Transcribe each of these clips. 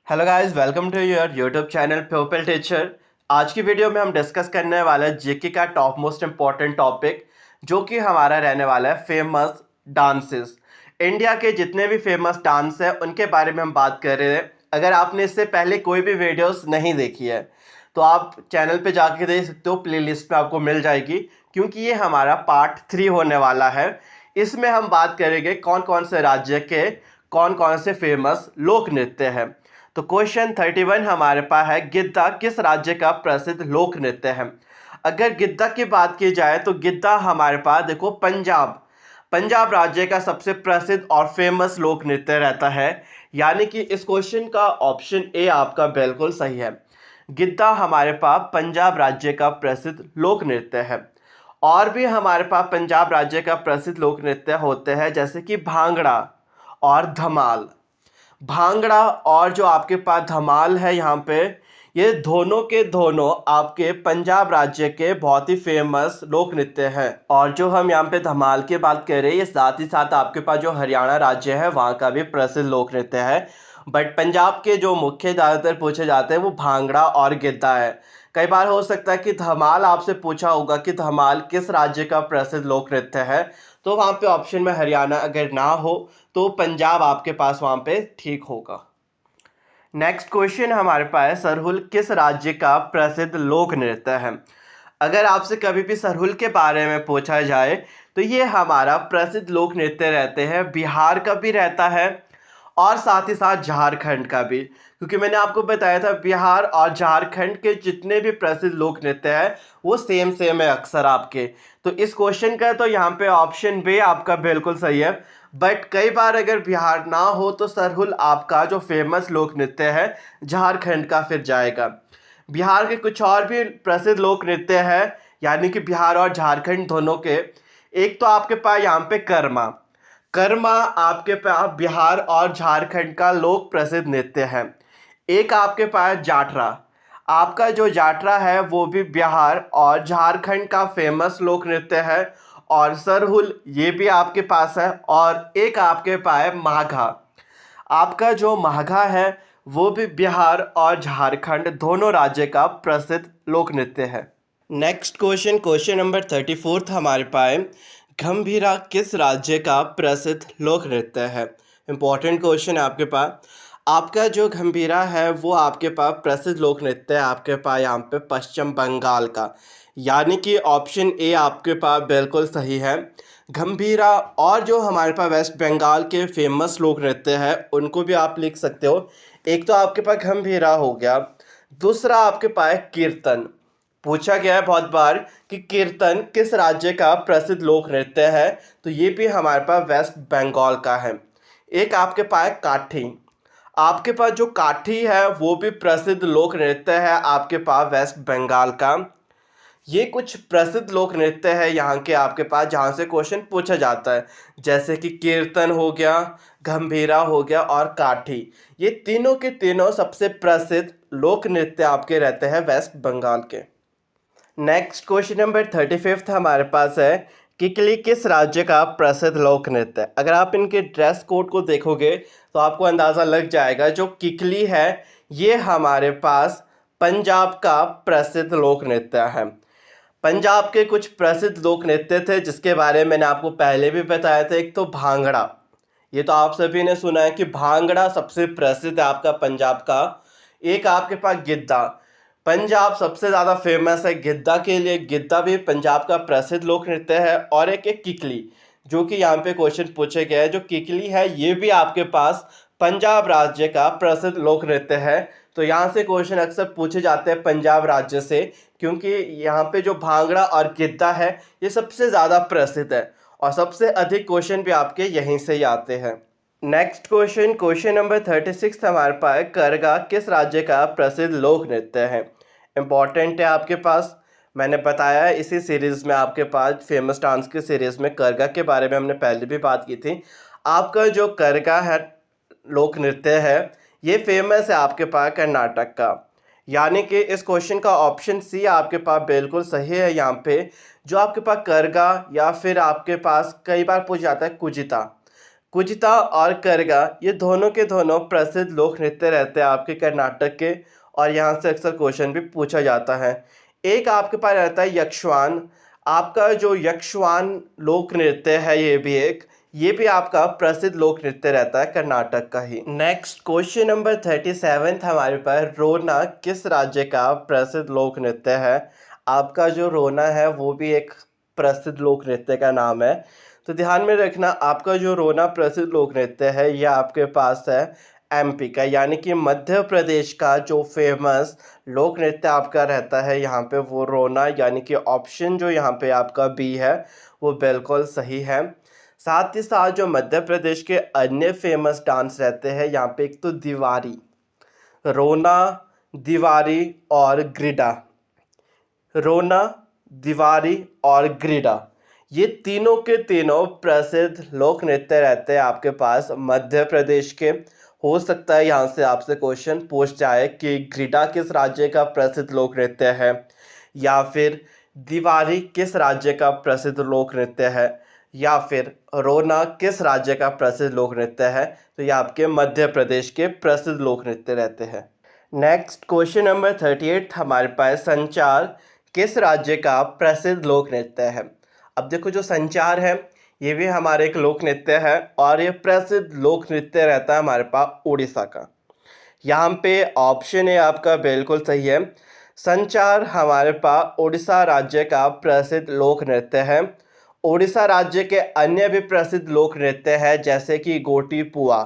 Hello guys, welcome to your YouTube channel people teacher. आज की video में हम डिस्कस करने वाले जीके का टॉप मोस्ट इम्पॉर्टेंट टॉपिक जो कि हमारा रहने वाला है फेमस डांसेस। इंडिया के जितने भी फेमस डांस हैं उनके बारे में हम बात कर रहे हैं। अगर आपने इससे पहले कोई भी वीडियोस नहीं देखी है तो आप चैनल पे जाके देख सकते हो, प्लेलिस्ट में आपको मिल जाएगी, क्योंकि ये हमारा पार्ट 3 होने वाला है। इसमें हम बात करेंगे कौन कौन से राज्य के कौन कौन से फेमस लोक नृत्य हैं। तो क्वेश्चन 31 हमारे पास है, गिद्दा किस राज्य का प्रसिद्ध लोक नृत्य है। अगर गिद्दा की बात की जाए तो गिद्दा हमारे पास देखो पंजाब राज्य का सबसे प्रसिद्ध और फेमस लोक नृत्य रहता है। यानी कि इस क्वेश्चन का ऑप्शन ए आपका बिल्कुल सही है। गिद्दा हमारे पास पंजाब राज्य का प्रसिद्ध लोक नृत्य है। और भी हमारे पास पंजाब राज्य का प्रसिद्ध लोक नृत्य होते हैं, जैसे कि भांगड़ा और धमाल। भांगड़ा और जो आपके पास धमाल है यहाँ पे, ये दोनों के दोनों आपके पंजाब राज्य के बहुत ही फेमस लोक नृत्य हैं। और जो हम यहाँ पे धमाल की बात कर रहे हैं, ये साथ ही साथ आपके पास जो हरियाणा राज्य है वहाँ का भी प्रसिद्ध लोक नृत्य है। बट पंजाब के जो मुख्य ज़्यादातर पूछे जाते हैं वो भांगड़ा और गिद्दा है। कई बार हो सकता है कि धमाल आपसे पूछा होगा कि धमाल किस राज्य का प्रसिद्ध लोक नृत्य है, तो वहाँ पे ऑप्शन में हरियाणा अगर ना हो तो पंजाब आपके पास वहाँ पे ठीक होगा। नेक्स्ट क्वेश्चन हमारे पास, सरहुल किस राज्य का प्रसिद्ध लोक नृत्य है। अगर आपसे कभी भी सरहुल के बारे में पूछा जाए तो ये हमारा प्रसिद्ध लोक नृत्य रहते हैं, बिहार का भी रहता है और साथ ही साथ झारखंड का भी। क्योंकि मैंने आपको बताया था बिहार और झारखंड के जितने भी प्रसिद्ध लोक नृत्य है वो सेम है अक्सर आपके। तो इस क्वेश्चन का तो यहाँ पे ऑप्शन बी आपका बिल्कुल सही है। बट कई बार अगर बिहार ना हो तो सरहुल आपका जो फेमस लोक नृत्य है झारखंड का फिर जाएगा। बिहार के कुछ और भी प्रसिद्ध लोक नृत्य है, यानी कि बिहार और झारखंड दोनों के। एक तो आपके पास यहाँ पे कर्मा आपके पास बिहार और झारखंड का लोक प्रसिद्ध नृत्य है। एक आपके पास जाटरा, आपका जो जाटरा है वो भी बिहार और झारखंड का फेमस लोक नृत्य है। और सरहुल ये भी आपके पास है। और एक आपके पास है माघा, आपका जो माघा है वो भी बिहार और झारखंड दोनों राज्य का प्रसिद्ध लोक नृत्य है। नेक्स्ट क्वेश्चन नंबर 34 हमारे पास, गंभीरा किस राज्य का प्रसिद्ध लोक नृत्य है। इंपॉर्टेंट क्वेश्चन है आपके पास। आपका जो गंभीरा है वो आपके पास प्रसिद्ध लोक नृत्य है आपके पास यहाँ पे पश्चिम बंगाल का। यानी कि ऑप्शन ए आपके पास बिल्कुल सही है, गंभीरा। और जो हमारे पास वेस्ट बंगाल के फेमस लोक नृत्य है उनको भी आप लिख सकते हो। एक तो आपके पास गंभीरा हो गया, दूसरा आपके पास कीर्तन। पूछा गया है बहुत बार कि कीर्तन किस राज्य का प्रसिद्ध लोक नृत्य है, तो ये भी हमारे पास वेस्ट बंगाल का है। एक आपके पास काठी, आपके पास जो काठी है वो भी प्रसिद्ध लोक नृत्य है आपके पास वेस्ट बंगाल का। ये कुछ प्रसिद्ध लोक नृत्य है यहाँ के आपके पास जहाँ से क्वेश्चन पूछा जाता है, जैसे कि कीर्तन हो गया, गंभीरा हो गया और काठी। ये तीनों के तीनों सबसे प्रसिद्ध लोक नृत्य आपके रहते हैं वेस्ट बंगाल के। नेक्स्ट क्वेश्चन नंबर 35 हमारे पास है, किकली किस राज्य का प्रसिद्ध लोक नृत्य है। अगर आप इनके ड्रेस कोड को देखोगे तो आपको अंदाज़ा लग जाएगा, जो किकली है ये हमारे पास पंजाब का प्रसिद्ध लोक नृत्य है। पंजाब के कुछ प्रसिद्ध लोक नृत्य थे जिसके बारे में मैंने आपको पहले भी बताया था। एक तो भांगड़ा, ये तो आप सभी ने सुना है कि भांगड़ा सबसे प्रसिद्ध है आपका पंजाब का। एक आपके पास गिद्दा, पंजाब सबसे ज़्यादा फेमस है गिद्दा के लिए, गिद्दा भी पंजाब का प्रसिद्ध लोक नृत्य है। और एक किकली, जो कि यहाँ पे क्वेश्चन पूछे गए हैं, जो किकली है ये भी आपके पास पंजाब राज्य का प्रसिद्ध लोक नृत्य है। तो यहाँ से क्वेश्चन अक्सर पूछे जाते हैं पंजाब राज्य से, क्योंकि यहाँ पे जो भांगड़ा और गिद्दा है ये सबसे ज़्यादा प्रसिद्ध है और सबसे अधिक क्वेश्चन भी आपके यहीं से ही आते हैं। नेक्स्ट क्वेश्चन नंबर 36 हमारे पास, करगा किस राज्य का प्रसिद्ध लोक नृत्य है। इम्पॉर्टेंट है आपके पास। मैंने बताया है इसी सीरीज़ में आपके पास फेमस डांस की सीरीज़ में करगा के बारे में हमने पहले भी बात की थी। आपका जो करगा है लोक नृत्य है ये फेमस है आपके पास कर्नाटक का। यानी कि इस क्वेश्चन का ऑप्शन सी आपके पास बिल्कुल सही है। यहाँ पे जो आपके पास करगा या फिर आपके पास कई बार पूछ जाता है कुजिता, कुजिता और करगा ये दोनों के दोनों प्रसिद्ध लोक नृत्य रहते हैं आपके कर्नाटक के, और यहाँ से अक्सर क्वेश्चन भी पूछा जाता है। एक आपके पास रहता है यक्षवान। आपका जो यक्षवान लोक नृत्य है ये भी आपका प्रसिद्ध लोक नृत्य रहता है कर्नाटक का ही। नेक्स्ट क्वेश्चन नंबर 37 हमारे पास, रोना किस राज्य का प्रसिद्ध लोक नृत्य है? आपका जो रोना है वो भी एक प्रसिद्ध लोक नृत्य का नाम है। तो ध्यान में रखना, आपका जो रोना प्रसिद्ध लोक नृत्य है यह आपके पास है एमपी का, यानी कि मध्य प्रदेश का जो फेमस लोक नृत्य आपका रहता है यहाँ पे वो रोना, यानी कि ऑप्शन जो यहाँ पे आपका बी है वो बिल्कुल सही है। साथ ही साथ जो मध्य प्रदेश के अन्य फेमस डांस रहते हैं यहाँ पे, एक तो दिवारी, रोना, दिवारी और ग्रिडा। रोना, दिवारी और ग्रिडा ये तीनों के तीनों प्रसिद्ध लोक नृत्य रहते हैं आपके पास मध्य प्रदेश के। हो सकता है यहाँ से आपसे क्वेश्चन पूछ जाए कि ग्रिडा किस राज्य का प्रसिद्ध लोक नृत्य है, या फिर दिवारी किस राज्य का प्रसिद्ध लोक नृत्य है, या फिर रोना किस राज्य का प्रसिद्ध लोक नृत्य है। तो ये आपके मध्य प्रदेश के प्रसिद्ध लोक नृत्य रहते हैं। नेक्स्ट क्वेश्चन नंबर 38 हमारे पास, संचार किस राज्य का प्रसिद्ध लोक नृत्य है? अब देखो, जो संचार है ये भी हमारे एक लोक नृत्य है, और ये प्रसिद्ध लोक नृत्य रहता है हमारे पास उड़ीसा का। यहाँ पे ऑप्शन ए आपका बिल्कुल सही है। संचार हमारे पास उड़ीसा राज्य का प्रसिद्ध लोक नृत्य है। उड़ीसा राज्य के अन्य भी प्रसिद्ध लोक नृत्य है, जैसे कि गोटी पुआ।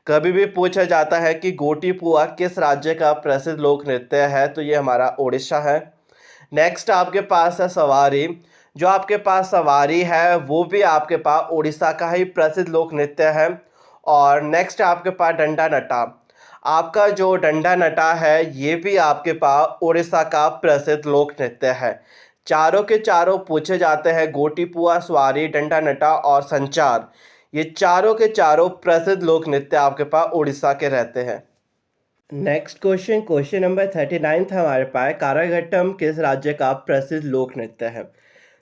कभी भी पूछा जाता है कि गोटी पुआ किस राज्य का प्रसिद्ध लोक नृत्य है, तो ये हमारा उड़ीसा है। नेक्स्ट आपके पास है सवारी। जो आपके पास सवारी है वो भी आपके पास उड़ीसा का ही प्रसिद्ध लोक नृत्य है। और नेक्स्ट आपके पास डंडा नटा। आपका जो डंडा नटा है ये भी आपके पास उड़ीसा का प्रसिद्ध लोक नृत्य है। चारों के चारों पूछे जाते हैं, गोटी पुआ, सवारी, डंडा नटा और संचार, ये चारों के चारों प्रसिद्ध लोक नृत्य आपके पास उड़ीसा के रहते हैं। नेक्स्ट क्वेश्चन नंबर 39 हमारे पास, कारागट्टम किस राज्य का प्रसिद्ध लोक नृत्य है?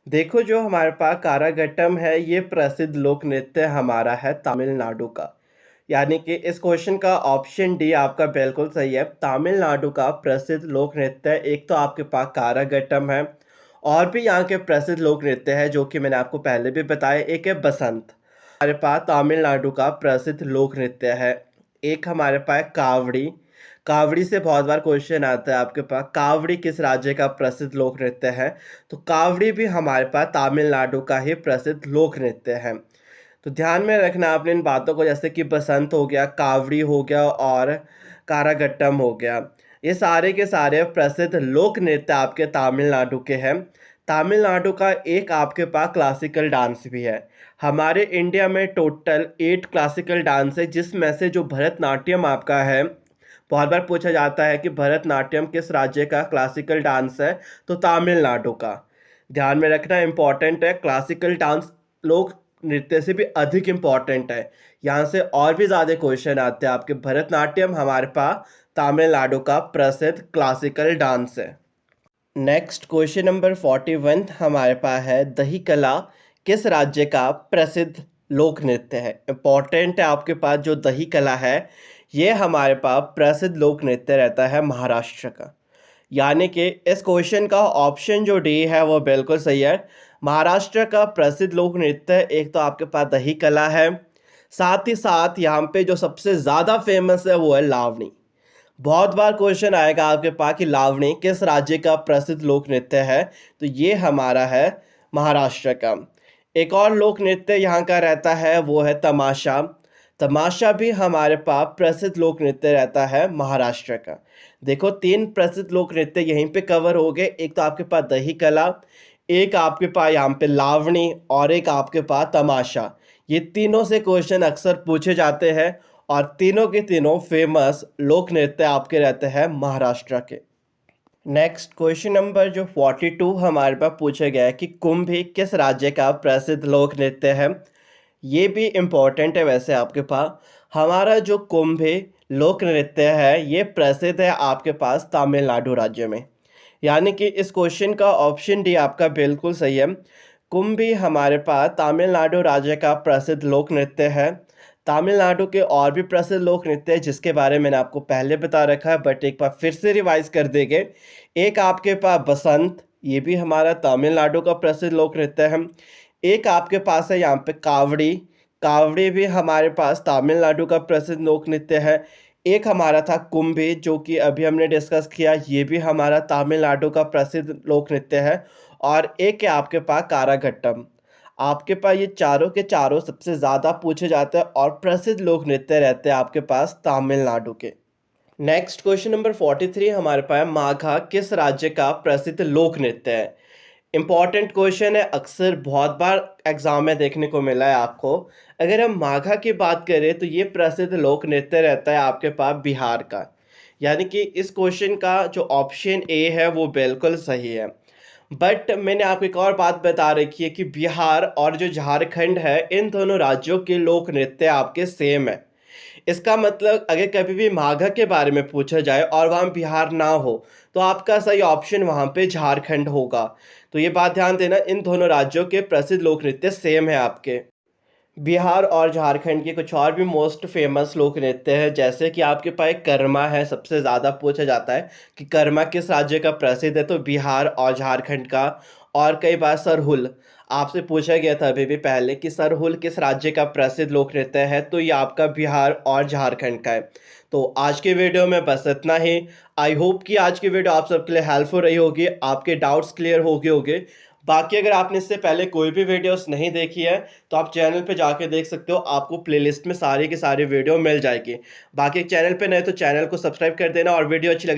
देखो, जो हमारे पास कारागट्टम है ये प्रसिद्ध लोक नृत्य हमारा है तमिलनाडु का, यानी कि इस क्वेश्चन का ऑप्शन डी आपका बिल्कुल सही है। तमिलनाडु का प्रसिद्ध लोक नृत्य एक तो आपके पास कारागट्टम है, और भी यहाँ के प्रसिद्ध लोक नृत्य है जो कि मैंने आपको पहले भी बताया। एक है बसंत, हमारे पास तमिलनाडु का प्रसिद्ध लोक नृत्य है। एक हमारे पास कावड़ी। कावड़ी से बहुत बार क्वेश्चन आता है आपके पास, कावड़ी किस राज्य का प्रसिद्ध लोक नृत्य है? तो कावड़ी भी हमारे पास तमिलनाडु का ही प्रसिद्ध लोक नृत्य है। तो ध्यान में रखना आपने इन बातों को, जैसे कि बसंत हो गया, कावड़ी हो गया और कारागट्टम हो गया, ये सारे के सारे प्रसिद्ध लोक नृत्य आपके तमिलनाडु के हैं। तमिलनाडु का एक आपके पास क्लासिकल डांस भी है। हमारे इंडिया में टोटल 8 क्लासिकल डांस है, जिसमें से जो भरतनाट्यम आपका है, बहुत बार पूछा जाता है कि भरतनाट्यम किस राज्य का क्लासिकल डांस है, तो तमिलनाडु का। ध्यान में रखना, इंपॉर्टेंट है। क्लासिकल डांस लोक नृत्य से भी अधिक इम्पॉर्टेंट है, यहाँ से और भी ज़्यादा क्वेश्चन आते हैं आपके। भरतनाट्यम हमारे पास तमिलनाडु का प्रसिद्ध क्लासिकल डांस है। नेक्स्ट क्वेश्चन नंबर 41 हमारे पास है, दही कला किस राज्य का प्रसिद्ध लोक नृत्य है? इम्पॉर्टेंट है आपके पास, जो दही कला है ये हमारे पास प्रसिद्ध लोक नृत्य रहता है महाराष्ट्र का, यानी कि इस क्वेश्चन का ऑप्शन जो डी है वो बिल्कुल सही है। महाराष्ट्र का प्रसिद्ध लोक नृत्य एक तो आपके पास दही कला है, साथ ही साथ यहाँ पे जो सबसे ज़्यादा फेमस है वो है लावणी। बहुत बार क्वेश्चन आएगा आपके पास कि लावणी किस राज्य का प्रसिद्ध लोक नृत्य है, तो ये हमारा है महाराष्ट्र का। एक और लोक नृत्य यहाँ का रहता है वो है तमाशा। तमाशा भी हमारे पास प्रसिद्ध लोक नृत्य रहता है महाराष्ट्र का। देखो, 3 प्रसिद्ध लोक नृत्य यहीं पे कवर हो गए। एक तो आपके पास दही कला, एक आपके पास यहाँ पे लावणी, और एक आपके पास तमाशा। ये तीनों से क्वेश्चन अक्सर पूछे जाते हैं, और तीनों के तीनों फेमस लोक नृत्य आपके रहते हैं महाराष्ट्र के। नेक्स्ट क्वेश्चन नंबर जो 42 हमारे पास पूछा गया है कि कुंभी किस राज्य का प्रसिद्ध लोक नृत्य है? ये भी इम्पॉर्टेंट है वैसे आपके पास। हमारा जो कुंभी लोक नृत्य है ये प्रसिद्ध है आपके पास तमिलनाडु राज्य में, यानी कि इस क्वेश्चन का ऑप्शन डी आपका बिल्कुल सही है। कुंभी हमारे पास तमिलनाडु राज्य का प्रसिद्ध लोक नृत्य है। तमिलनाडु के और भी प्रसिद्ध लोक नृत्य है जिसके बारे में मैंने आपको पहले बता रखा है, बट एक बार फिर से रिवाइज कर देंगे। एक आपके पास बसंत, ये भी हमारा तमिलनाडु का प्रसिद्ध लोक नृत्य है। एक आपके पास है यहाँ पे कावड़ी, कावड़ी भी हमारे पास तमिलनाडु का प्रसिद्ध लोक नृत्य है। एक हमारा था कुंभी जो कि अभी हमने डिस्कस किया, ये भी हमारा तमिलनाडु का प्रसिद्ध लोक नृत्य है। और एक है आपके पास काराघट्टम। आपके पास ये चारों के चारों सबसे ज़्यादा पूछे जाते हैं और प्रसिद्ध लोक नृत्य रहते हैं आपके पास तमिलनाडु के। नेक्स्ट क्वेश्चन नंबर 43 हमारे पास है, माघा किस राज्य का प्रसिद्ध लोक नृत्य है। इम्पॉर्टेंट क्वेश्चन है, अक्सर बहुत बार एग्जाम में देखने को मिला है आपको। अगर हम माघा की बात करें तो ये प्रसिद्ध लोक नृत्य रहता है आपके पास बिहार का, यानी कि इस क्वेश्चन का जो ऑप्शन ए है वो बिल्कुल सही है। बट मैंने आपको एक और बात बता रखी है कि बिहार और जो झारखंड है, इन दोनों राज्यों के लोक नृत्य आपके सेम है। इसका मतलब अगर कभी भी माघा के बारे में पूछा जाए और वहाँ बिहार ना हो तो आपका सही ऑप्शन वहाँ पे झारखंड होगा। तो ये बात ध्यान देना, इन दोनों राज्यों के प्रसिद्ध लोक नृत्य सेम है आपके। बिहार और झारखंड के कुछ और भी मोस्ट फेमस लोक नृत्य है, जैसे कि आपके पास एक कर्मा है, सबसे ज़्यादा पूछा जाता है कि कर्मा किस राज्य का प्रसिद्ध है, तो बिहार और झारखंड का। और कई बार सरहुल आपसे पूछा गया था अभी भी पहले कि सरहुल किस राज्य का प्रसिद्ध लोक नृत्य है, तो ये आपका बिहार और झारखंड का है। तो आज के वीडियो में बस इतना ही। आई होप कि आज की वीडियो आप सबके लिए हेल्पफुल रही होगी, आपके डाउट्स क्लियर हो गए होंगे। बाकी अगर आपने इससे पहले कोई भी वीडियोस नहीं देखी है तो आप चैनल पे जाके देख सकते हो, आपको प्लेलिस्ट में सारी की सारी वीडियो मिल जाएगी। बाकी चैनल पे नए तो चैनल को सब्सक्राइब कर देना, और वीडियो अच्छी लगे